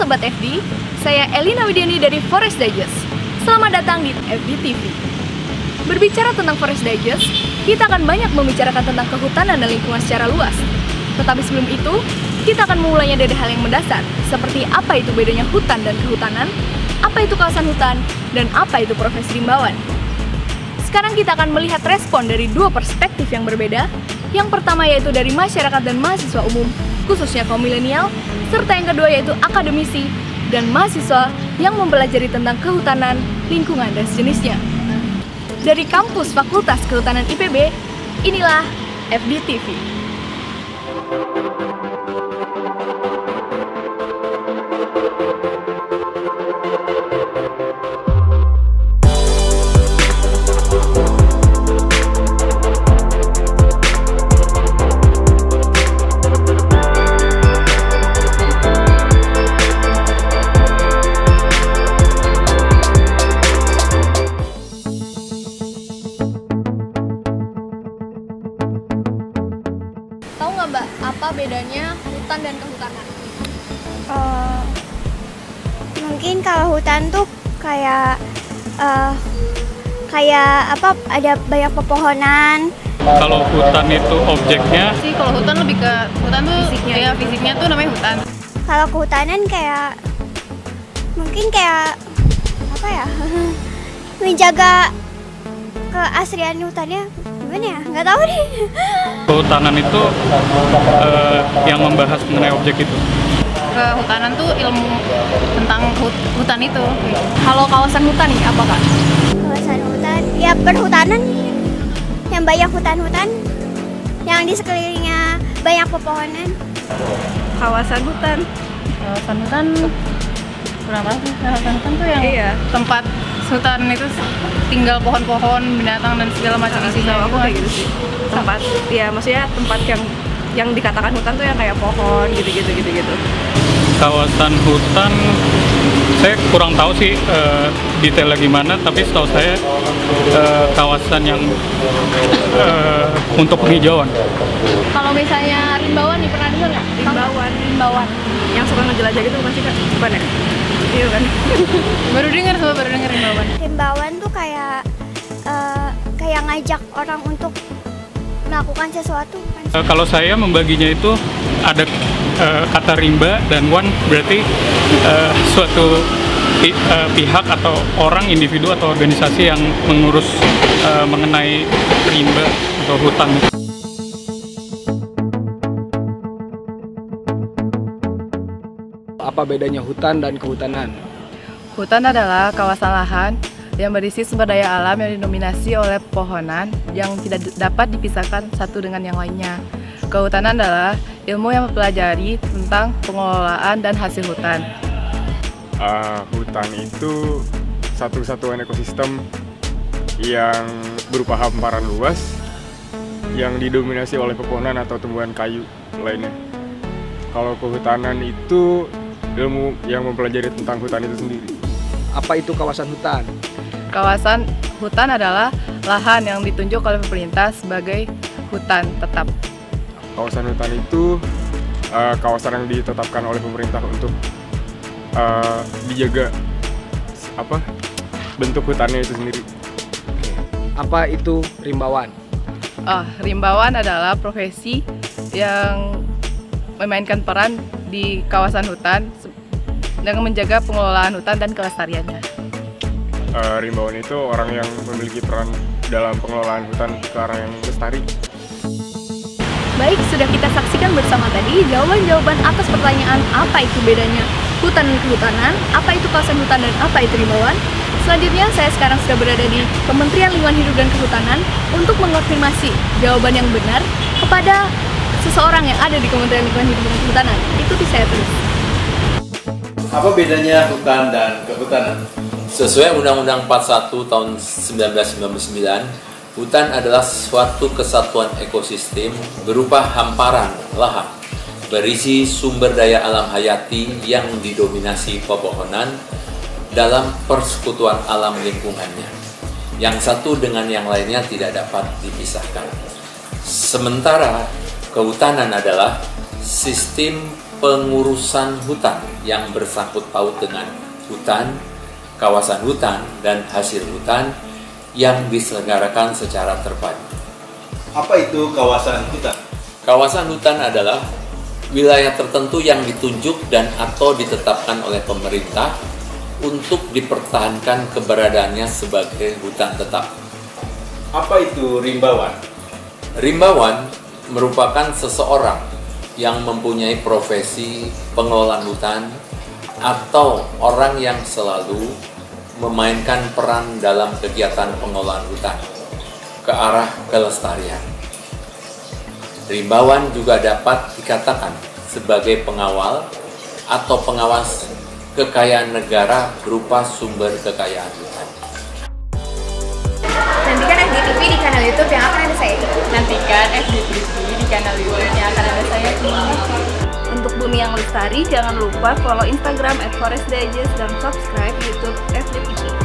Sobat FD, saya Elina Widiani dari Forest Digest. Selamat datang di FD TV. Berbicara tentang Forest Digest, kita akan banyak membicarakan tentang kehutanan dan lingkungan secara luas. Tetapi sebelum itu, kita akan memulainya dari hal yang mendasar, seperti apa itu bedanya hutan dan kehutanan, apa itu kawasan hutan, dan apa itu profesi rimbawan. Sekarang kita akan melihat respon dari dua perspektif yang berbeda. Yang pertama yaitu dari masyarakat dan mahasiswa umum, khususnya kaum milenial, serta yang kedua yaitu akademisi dan mahasiswa yang mempelajari tentang kehutanan, lingkungan, dan sejenisnya. Dari kampus Fakultas Kehutanan IPB, inilah FDTV. Tahu nggak Mbak, apa bedanya hutan dan kehutanan? Mungkin kalau hutan tuh kayak apa, ada banyak pepohonan. Kalau hutan itu objeknya, Kalau hutan lebih ke hutan tuh fisiknya tuh namanya hutan. Kalau kehutanan kayak mungkin kayak apa ya? Menjaga keaslian hutannya gimana ya? Nggak tahu deh. kehutanan itu yang membahas mengenai objek itu. Kehutanan tuh ilmu tentang hutan itu. Kalau kawasan hutan nih, apa Kak? Kawasan hutan, ya perhutanan yang banyak hutan-hutan, yang di sekelilingnya banyak pepohonan. Kawasan hutan berapa sih? Kawasan hutan tuh yang tempat hutan itu tinggal pohon-pohon, binatang dan segala macam isinya. Aku kayak gitu sih. Tempat, ya maksudnya tempat yang dikatakan hutan tuh yang kayak pohon gitu-gitu. Kawasan hutan, saya kurang tahu sih detailnya gimana, tapi setahu saya kawasan yang untuk penghijauan. Kalau misalnya rimbawan nih, pernah dengar nggak? Rimbawan. Yang suka ngejelajah gitu bukan sih Kak? Bukan ya? Iya kan? baru dengar rimbawan. Rimbawan tuh kayak ngajak orang untuk melakukan sesuatu. Kalau saya membaginya itu ada kata rimba dan wan, berarti suatu pihak atau orang, individu atau organisasi yang mengurus mengenai rimba atau hutan. Apa bedanya hutan dan kehutanan? Hutan adalah kawasan lahan yang berisi sumber daya alam yang didominasi oleh pepohonan yang tidak dapat dipisahkan satu dengan yang lainnya. Kehutanan adalah ilmu yang mempelajari tentang pengelolaan dan hasil hutan. Hutan itu satu kesatuan ekosistem yang berupa hamparan luas yang didominasi oleh pepohonan atau tumbuhan kayu lainnya. Kalau kehutanan itu ilmu yang mempelajari tentang hutan itu sendiri. Apa itu kawasan hutan? Kawasan hutan adalah lahan yang ditunjuk oleh pemerintah sebagai hutan tetap. Kawasan hutan itu kawasan yang ditetapkan oleh pemerintah untuk dijaga bentuk hutannya itu sendiri. Apa itu rimbawan? Rimbawan adalah profesi yang memainkan peran di kawasan hutan dengan menjaga pengelolaan hutan dan kelestariannya. Rimbawan itu orang yang memiliki peran dalam pengelolaan hutan ke arah yang lestari. Baik, sudah kita saksikan bersama tadi jawaban-jawaban atas pertanyaan apa itu bedanya hutan dan kehutanan, apa itu kawasan hutan dan apa itu rimbawan. Selanjutnya, saya sekarang sudah berada di Kementerian Lingkungan Hidup dan Kehutanan untuk mengonfirmasi jawaban yang benar kepada seseorang yang ada di Kementerian Lingkungan Hidup dan Kehutanan. Ikuti saya terus. Apa bedanya hutan dan kehutanan? Sesuai Undang-Undang 41 tahun 1999, hutan adalah suatu kesatuan ekosistem berupa hamparan lahan berisi sumber daya alam hayati yang didominasi pepohonan dalam persekutuan alam lingkungannya. Yang satu dengan yang lainnya tidak dapat dipisahkan. Sementara kehutanan adalah sistem pengurusan hutan yang bersangkut paut dengan hutan, kawasan hutan, dan hasil hutan yang diselenggarakan secara terpadu. Apa itu kawasan hutan? Kawasan hutan adalah wilayah tertentu yang ditunjuk dan atau ditetapkan oleh pemerintah untuk dipertahankan keberadaannya sebagai hutan tetap. Apa itu rimbawan? Rimbawan merupakan seseorang yang mempunyai profesi pengelolaan hutan atau orang yang selalu memainkan peran dalam kegiatan pengelolaan hutan ke arah kelestarian. Rimbawan juga dapat dikatakan sebagai pengawal atau pengawas kekayaan negara berupa sumber kekayaan hutan. Nantikan FDTV di kanal YouTube yang akan ada saya. Nantikan FDTV di kanal YouTube yang akan ada saya. Untuk bumi yang lestari, jangan lupa follow Instagram @forestdigest dan subscribe YouTube FDTV.